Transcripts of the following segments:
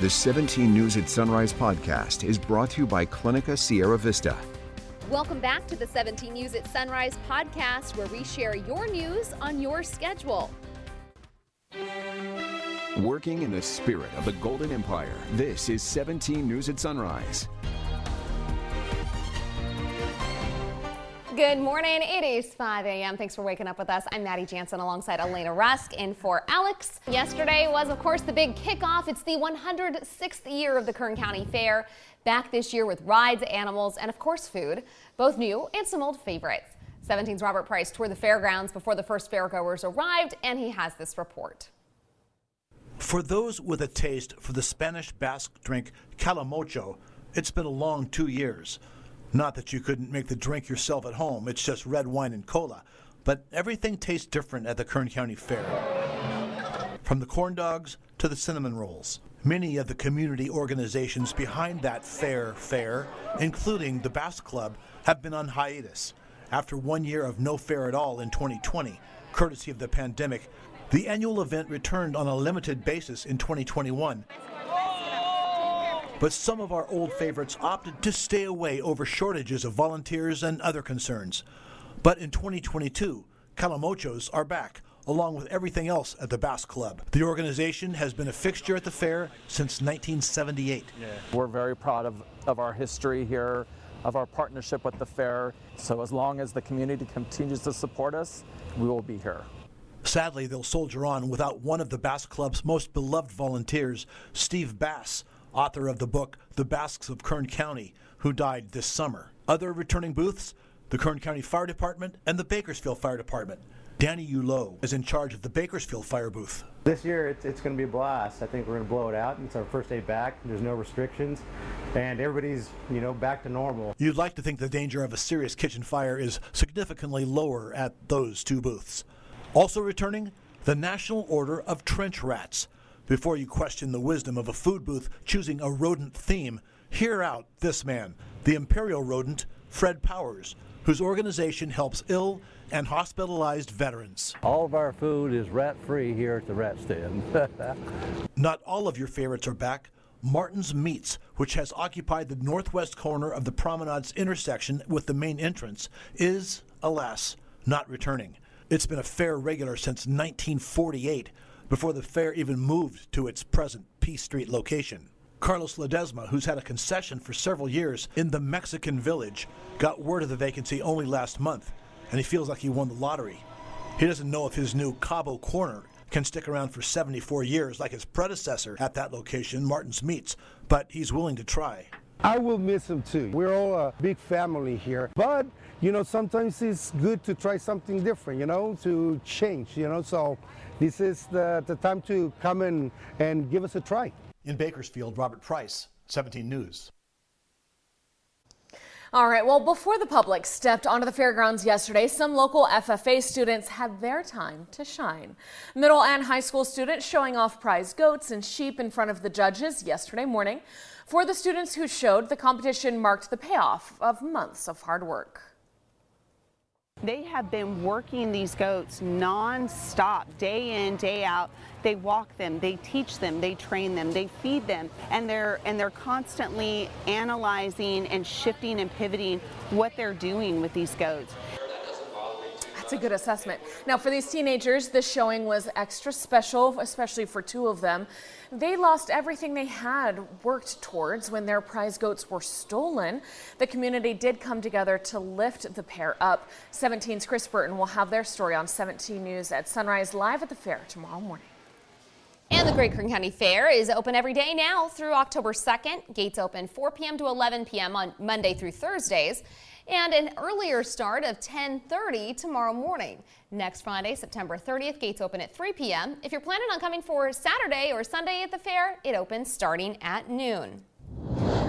The 17 News at Sunrise podcast is brought to you by Clinica Sierra Vista. Welcome back to the 17 News at Sunrise podcast, where we share your news on your schedule. Working in the spirit of the Golden Empire, this is 17 News at Sunrise. Good morning. It is 5 a.m. Thanks for waking up with us. I'm Maddie Jansen alongside Elena Rusk in for Alex. Yesterday was, of course, the big kickoff. It's the 106th year of the Kern County Fair. Back this year with rides, animals, and of course food, both new and some old favorites. 17's Robert Price toured the fairgrounds before the first fairgoers arrived, and he has this report. For those with a taste for the Spanish Basque drink calimocho, it's been a long 2 years. Not that you couldn't make the drink yourself at home, it's just red wine and cola. But everything tastes different at the Kern County Fair. From the corn dogs to the cinnamon rolls. Many of the community organizations behind that fair, including the Basque Club, have been on hiatus. After 1 year of no fair at all in 2020, courtesy of the pandemic, the annual event returned on a limited basis in 2021. But some of our old favorites opted to stay away over shortages of volunteers and other concerns. But in 2022, calimochos are back, along with everything else at the Basque Club. The organization has been a fixture at the fair since 1978. We're very proud of our history here, of our partnership with the fair. So as long as the community continues to support us, we will be here. Sadly, they'll soldier on without one of the Basque Club's most beloved volunteers, Steve Bass, author of the book The Basques of Kern County, who died this summer. Other returning booths, the Kern County Fire Department and the Bakersfield Fire Department. Danny Hulot is in charge of the Bakersfield Fire booth. This year it's going to be a blast. I think we're going to blow it out. It's our first day back. There's no restrictions and everybody's, back to normal. You'd like to think the danger of a serious kitchen fire is significantly lower at those two booths. Also returning, the National Order of Trench Rats. Before you question the wisdom of a food booth choosing a rodent theme, hear out this man, the imperial rodent, Fred Powers, whose organization helps ill and hospitalized veterans. All of our food is rat-free here at the Rat Stand. Not all of your favorites are back. Martin's Meats, which has occupied the northwest corner of the promenade's intersection with the main entrance, is, alas, not returning. It's been a fair regular since 1948, before the fair even moved to its present P Street location. Carlos Ledesma, who's had a concession for several years in the Mexican Village, got word of the vacancy only last month, and he feels like he won the lottery. He doesn't know if his new Cabo Corner can stick around for 74 years like his predecessor at that location, Martin's Meats, but he's willing to try. I will miss him too. We're all a big family here. But, sometimes it's good to try something different, to change, so this is the time to come in and give us a try. In Bakersfield, Robert Price, 17 News. All right, well, before the public stepped onto the fairgrounds yesterday, some local FFA students had their time to shine. Middle and high school students showing off prize goats and sheep in front of the judges yesterday morning. For the students who showed, the competition marked the payoff of months of hard work. They have been working these goats non-stop, day in, day out. They walk them, they teach them, they train them, they feed them, and they're constantly analyzing and shifting and pivoting what they're doing with these goats. That's a good assessment. Now, for these teenagers, this showing was extra special, especially for two of them. They lost everything they had worked towards when their prize goats were stolen. The community did come together to lift the pair up. 17's Chris Burton will have their story on 17 News at Sunrise live at the fair tomorrow morning. And the Great Kern County Fair is open every day now through October 2nd. Gates open 4 p.m. to 11 p.m. on Monday through Thursdays, and an earlier start of 10:30 tomorrow morning. Next Friday, September 30th, gates open at 3 p.m. If you're planning on coming for Saturday or Sunday at the fair, it opens starting at noon.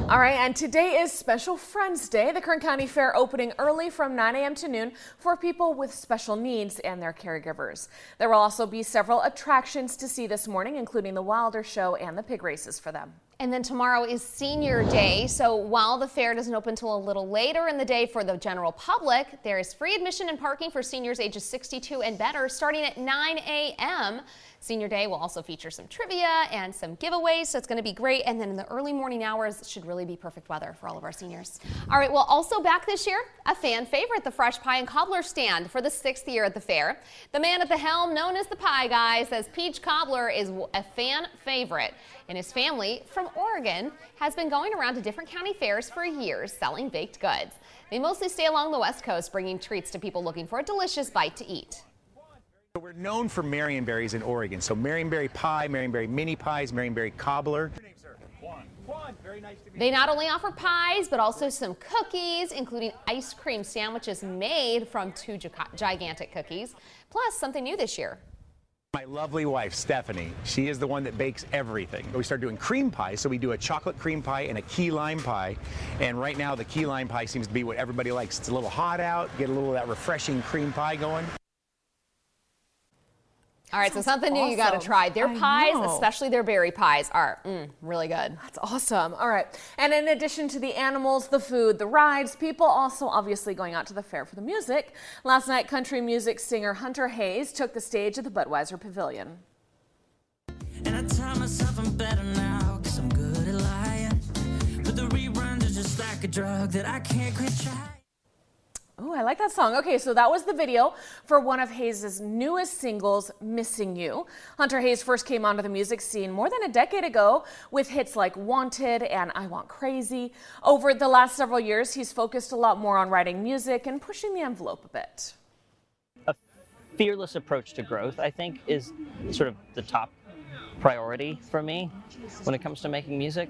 All right, and today is Special Friends Day. The Kern County Fair opening early from 9 a.m. to noon for people with special needs and their caregivers. There will also be several attractions to see this morning, including the Wilder Show and the pig races for them. And then tomorrow is Senior Day, so while the fair doesn't open until a little later in the day for the general public, there is free admission and parking for seniors ages 62 and better starting at 9 a.m. Senior Day will also feature some trivia and some giveaways, so it's going to be great. And then in the early morning hours, it should really be perfect weather for all of our seniors. All right, well, also back this year, a fan favorite, the fresh pie and cobbler stand for the 6th year at the fair. The man at the helm, known as the Pie Guy, says peach cobbler is a fan favorite, and his family from Oregon has been going around to different county fairs for years selling baked goods. They mostly stay along the West Coast, bringing treats to people looking for a delicious bite to eat. We're known for Marionberries in Oregon, so Marionberry pie, Marionberry mini pies, Marionberry cobbler. They not only offer pies, but also some cookies, including ice cream sandwiches made from 2 gigantic cookies, plus something new this year. My lovely wife, Stephanie, she is the one that bakes everything. We started doing cream pie, so we do a chocolate cream pie and a key lime pie. And right now, the key lime pie seems to be what everybody likes. It's a little hot out, get a little of that refreshing cream pie going. All right, so something new you got to try. Their pies, especially their berry pies, are really good. That's awesome. All right. And in addition to the animals, the food, the rides, people also obviously going out to the fair for the music. Last night, country music singer Hunter Hayes took the stage at the Budweiser Pavilion. And I tell myself I'm better now, 'cause I'm good at lying. But the reruns are just like a drug that I can't quit trying. Oh, I like that song. Okay, so that was the video for one of Hayes' newest singles, Missing You. Hunter Hayes first came onto the music scene more than a decade ago with hits like Wanted and I Want Crazy. Over the last several years, he's focused a lot more on writing music and pushing the envelope a bit. A fearless approach to growth, I think, is sort of the top priority for me when it comes to making music.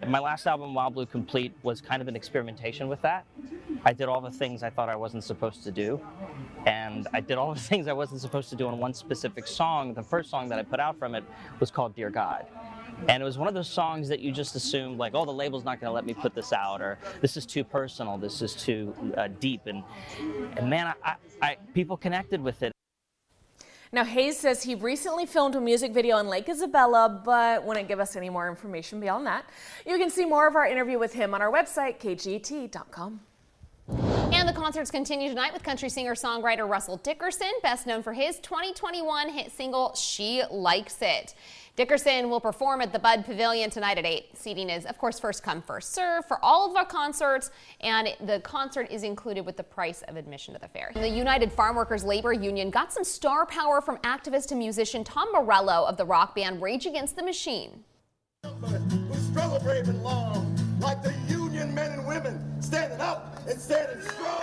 My last album, Wild Blue Complete, was kind of an experimentation with that. I did all the things I thought I wasn't supposed to do, and I did all the things I wasn't supposed to do on one specific song. The first song that I put out from it was called Dear God. And it was one of those songs that you just assumed, like, oh, the label's not going to let me put this out, or this is too personal, this is too deep. And man, people connected with it. Now, Hayes says he recently filmed a music video in Lake Isabella, but wouldn't give us any more information beyond that. You can see more of our interview with him on our website, kget.com. And the concerts continue tonight with country singer-songwriter Russell Dickerson, best known for his 2021 hit single, She Likes It. Dickerson will perform at the Bud Pavilion tonight at 8. Seating is, of course, first come, first serve for all of our concerts, and the concert is included with the price of admission to the fair. The United Farm Workers Labor Union got some star power from activist and musician Tom Morello of the rock band Rage Against the Machine. We struggle brave and long, like the union men and women, standing up and standing strong.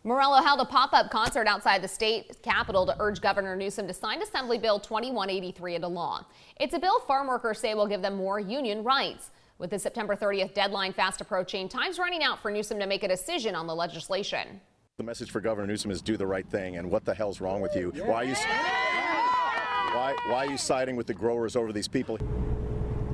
Morello held a pop-up concert outside the state capitol to urge Governor Newsom to sign Assembly Bill 2183 into law. It's a bill farm workers say will give them more union rights. With the September 30th deadline fast approaching, time's running out for Newsom to make a decision on the legislation. The message for Governor Newsom is do the right thing, and what the hell's wrong with you? Why are you siding with the growers over these people?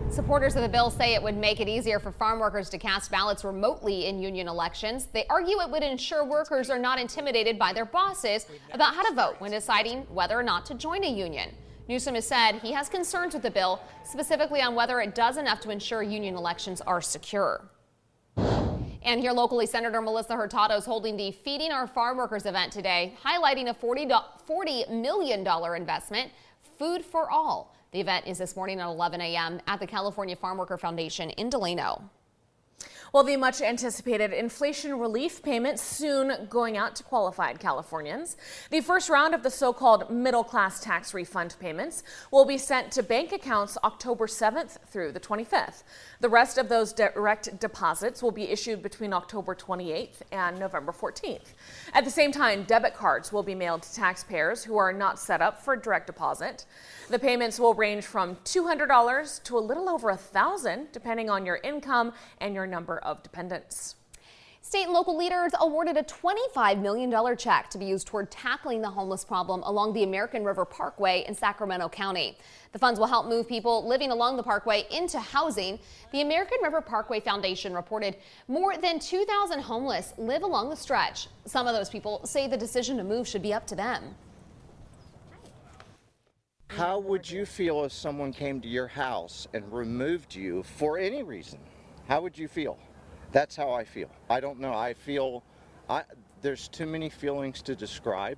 Supporters of the bill say it would make it easier for farm workers to cast ballots remotely in union elections. They argue it would ensure workers are not intimidated by their bosses about how to vote when deciding whether or not to join a union. Newsom has said he has concerns with the bill, specifically on whether it does enough to ensure union elections are secure. And here locally, Senator Melissa Hurtado is holding the Feeding Our Farm Workers event today, highlighting a $40 million investment, Food for All. The event is this morning at 11 a.m. at the California Farm Worker Foundation in Delano. Well, the much anticipated inflation relief payment soon going out to qualified Californians. The first round of the so-called middle class tax refund payments will be sent to bank accounts October 7th through the 25th. The rest of those direct deposits will be issued between October 28th and November 14th. At the same time, debit cards will be mailed to taxpayers who are not set up for direct deposit. The payments will range from $200 to a little over $1,000, depending on your income and your number of dependents. State and local leaders awarded a $25 million check to be used toward tackling the homeless problem along the American River Parkway in Sacramento County. The funds will help move people living along the parkway into housing. The American River Parkway Foundation reported more than 2,000 homeless live along the stretch. Some of those people say the decision to move should be up to them. How would you feel if someone came to your house and removed you for any reason? How would you feel? That's how I feel. I don't know. I feel there's too many feelings to describe.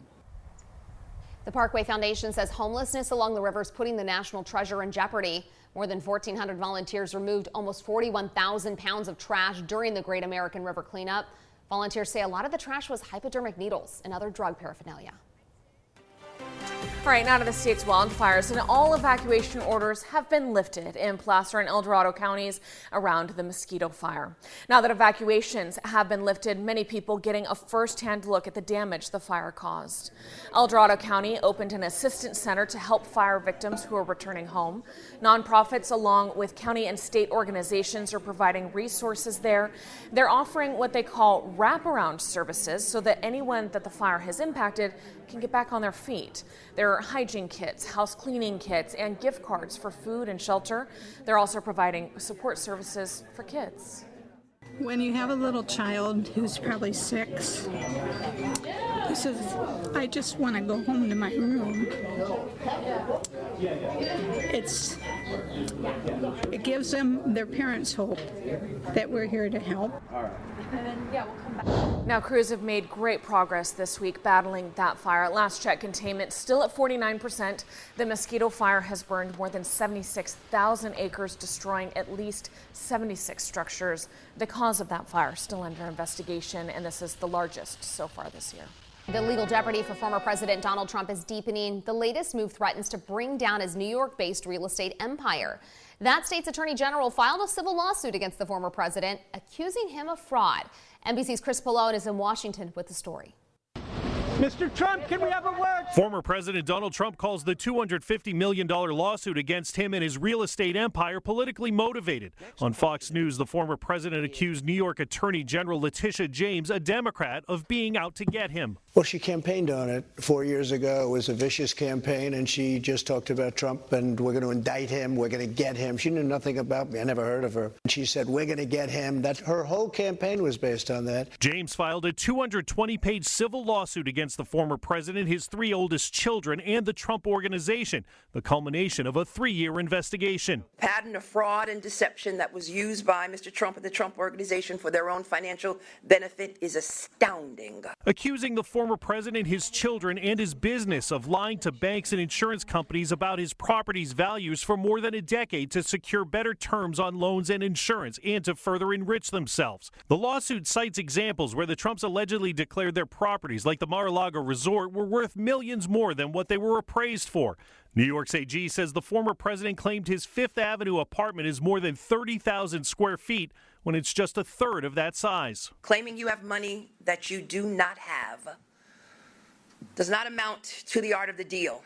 The Parkway Foundation says homelessness along the river is putting the national treasure in jeopardy. More than 1,400 volunteers removed almost 41,000 pounds of trash during the Great American River cleanup. Volunteers say a lot of the trash was hypodermic needles and other drug paraphernalia. All right, now to the state's wildfires, and all evacuation orders have been lifted in Placer and El Dorado counties around the mosquito fire. Now that evacuations have been lifted, many people getting a first-hand look at the damage the fire caused. El Dorado County opened an assistance center to help fire victims who are returning home. Nonprofits, along with county and state organizations, are providing resources there. They're offering what they call wraparound services so that anyone that the fire has impacted can get back on their feet. There are hygiene kits, house cleaning kits, and gift cards for food and shelter. They're also providing support services for kids. When you have a little child who's probably 6, he says, I just want to go home to my room. It gives them, their parents, hope that we're here to help. Now, crews have made great progress this week battling that fire. At last check, containment still at 49%. The mosquito fire has burned more than 76,000 acres, destroying at least 76 structures. The cause of that fire still under investigation, and this is the largest so far this year. The legal jeopardy for former President Donald Trump is deepening. The latest move threatens to bring down his New York-based real estate empire. That state's attorney general filed a civil lawsuit against the former president, accusing him of fraud. NBC's Chris Pallone is in Washington with the story. Mr. Trump, can we have a word? Former President Donald Trump calls the $250 million lawsuit against him and his real estate empire politically motivated. On Fox News, the former president accused New York Attorney General Letitia James, a Democrat, of being out to get him. Well, she campaigned on it 4 years ago. It was a vicious campaign, and she just talked about Trump, and we're going to indict him, we're going to get him. She knew nothing about me. I never heard of her. She said, we're going to get him. Her whole campaign was based on that. James filed a 220-page civil lawsuit against the former president, his 3 oldest children, and the Trump Organization, the culmination of a 3-year investigation. Pattern of fraud and deception that was used by Mr. Trump and the Trump Organization for their own financial benefit is astounding. Accusing the former president, his children, and his business of lying to banks and insurance companies about his property's values for more than a decade to secure better terms on loans and insurance and to further enrich themselves. The lawsuit cites examples where the Trumps allegedly declared their properties, like the Mar-a-Lago resort, were worth millions more than what they were appraised for. New York's AG says the former president claimed his Fifth Avenue apartment is more than 30,000 square feet when it's just a third of that size. Claiming you have money that you do not have does not amount to the art of the deal.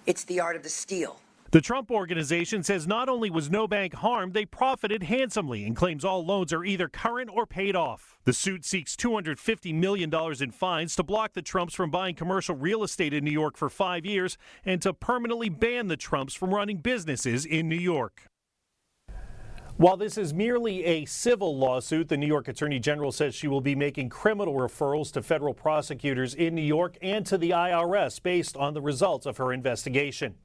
It's the art of the steal. The Trump Organization says not only was no bank harmed, they profited handsomely and claims all loans are either current or paid off. The suit seeks $250 million in fines to block the Trumps from buying commercial real estate in New York for 5 years and to permanently ban the Trumps from running businesses in New York. While this is merely a civil lawsuit, the New York Attorney General says she will be making criminal referrals to federal prosecutors in New York and to the IRS based on the results of her investigation.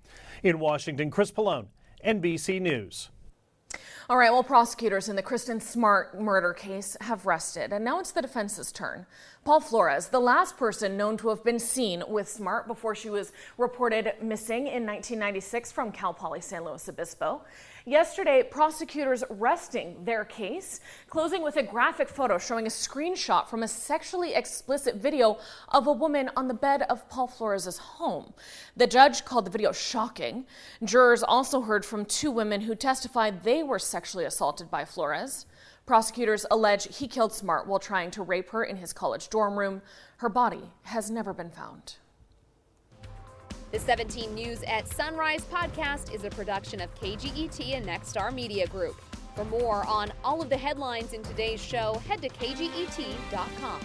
In Washington, Chris Pallone, NBC News. All right, well, prosecutors in the Kristen Smart murder case have rested, and now it's the defense's turn. Paul Flores, the last person known to have been seen with Smart before she was reported missing in 1996 from Cal Poly San Luis Obispo. Yesterday, prosecutors resting their case, closing with a graphic photo showing a screenshot from a sexually explicit video of a woman on the bed of Paul Flores' home. The judge called the video shocking. Jurors also heard from 2 women who testified they were sexually assaulted by Flores. Prosecutors allege he killed Smart while trying to rape her in his college dorm room. Her body has never been found. The 17 News at Sunrise podcast is a production of KGET and Nexstar Media Group. For more on all of the headlines in today's show, head to kget.com.